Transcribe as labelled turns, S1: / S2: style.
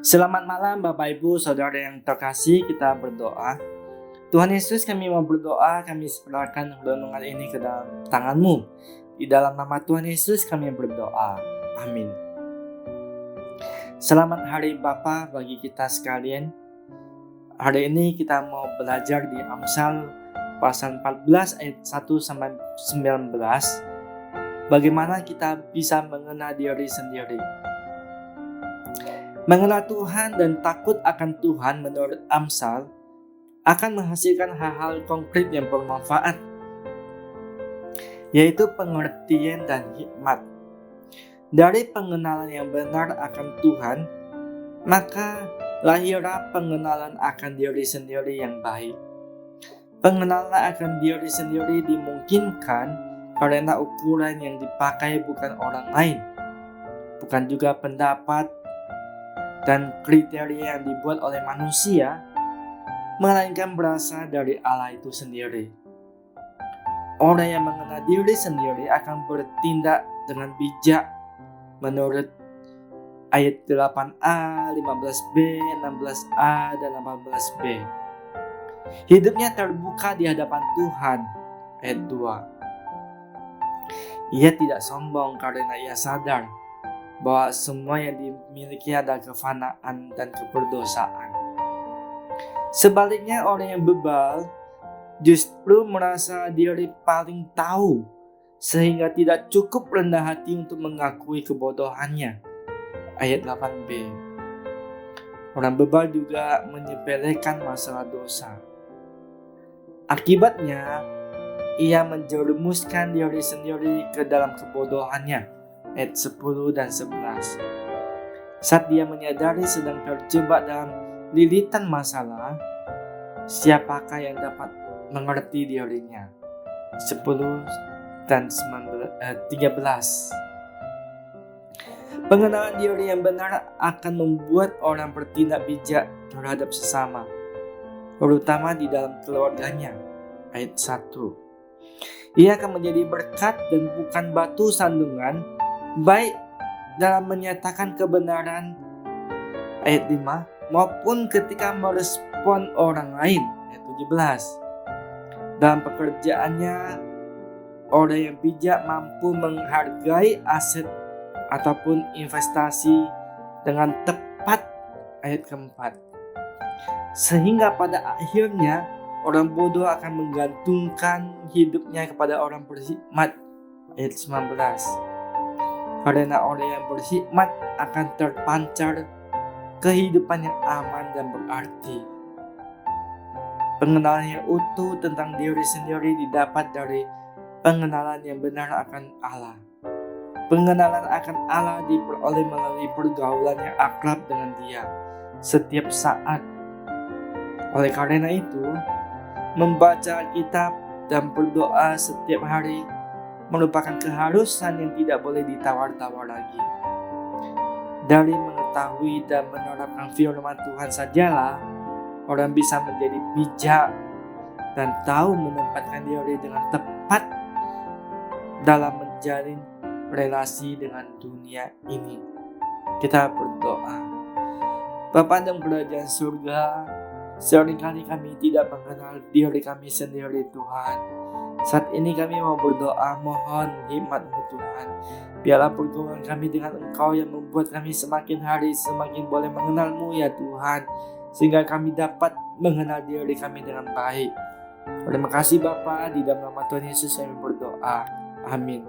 S1: Selamat malam Bapak Ibu Saudara yang terkasih, kita berdoa. Tuhan Yesus, kami mau berdoa, kami serahkan renungan ini ke dalam tangan-Mu. Di dalam nama Tuhan Yesus kami berdoa. Amin. Selamat hari Bapa bagi kita sekalian. Hari ini kita mau belajar di Amsal pasal 14 ayat 1 sampai 19. Bagaimana kita bisa mengenal diri sendiri. Mengenal Tuhan dan takut akan Tuhan menurut Amsal akan menghasilkan hal-hal konkret yang bermanfaat, yaitu pengertian dan hikmat. Dari pengenalan yang benar akan Tuhan, maka lahirlah pengenalan akan diri sendiri yang baik. Pengenalan akan diri sendiri dimungkinkan karena ukuran yang dipakai bukan orang lain, bukan juga pendapat dan kriteria yang dibuat oleh manusia, melainkan berasal dari Allah itu sendiri. Orang yang mengenal diri sendiri akan bertindak dengan bijak menurut ayat 8a, 15b, 16a, dan 18b. Hidupnya terbuka di hadapan Tuhan, ayat 2. Ia tidak sombong karena ia sadar bahwa semua yang dimiliki adalah kefanaan dan keberdosaan. Sebaliknya, orang yang bebal justru merasa diri paling tahu, sehingga tidak cukup rendah hati untuk mengakui kebodohannya. Ayat 8b. Orang bebal juga menyepelekan masalah dosa. Akibatnya, ia menjerumuskan diri sendiri ke dalam kebodohannya. Ayat 10 dan 11. Saat dia menyadari sedang terjebak dalam lilitan masalah, siapakah yang dapat mengerti dirinya? 10 dan 13. Pengenalan diri yang benar akan membuat orang bertindak bijak terhadap sesama, terutama di dalam keluarganya. Ayat 1. Ia akan menjadi berkat dan bukan batu sandungan, baik dalam menyatakan kebenaran, ayat 5, maupun ketika merespon orang lain, ayat 17. Dalam pekerjaannya, orang yang bijak mampu menghargai aset ataupun investasi dengan tepat, ayat keempat. Sehingga pada akhirnya, orang bodoh akan menggantungkan hidupnya kepada orang berhikmat, ayat 19. Karena orang yang berhikmat akan terpancar kehidupan yang aman dan berarti. Pengenalan yang utuh tentang diri sendiri didapat dari pengenalan yang benar akan Allah. Pengenalan akan Allah diperoleh melalui pergaulan yang akrab dengan Dia setiap saat. Oleh karena itu, membaca Alkitab dan berdoa setiap hari merupakan keharusan yang tidak boleh ditawar-tawar lagi. Dari mengetahui dan menerapkan firman Tuhan sajalah orang bisa menjadi bijak dan tahu menempatkan diri dengan tepat dalam menjalin relasi dengan dunia ini. Kita berdoa. Bapa yang berada di surga, seringkali kami tidak mengenal diri kami sendiri, Tuhan. Saat ini kami mau berdoa, mohon hikmat-Mu Tuhan. Biarlah pergumulan kami dengan Engkau yang membuat kami semakin hari semakin boleh mengenal-Mu ya Tuhan, sehingga kami dapat mengenal diri kami dengan baik. Terima kasih Bapa, di dalam nama Tuhan Yesus kami berdoa. Amin.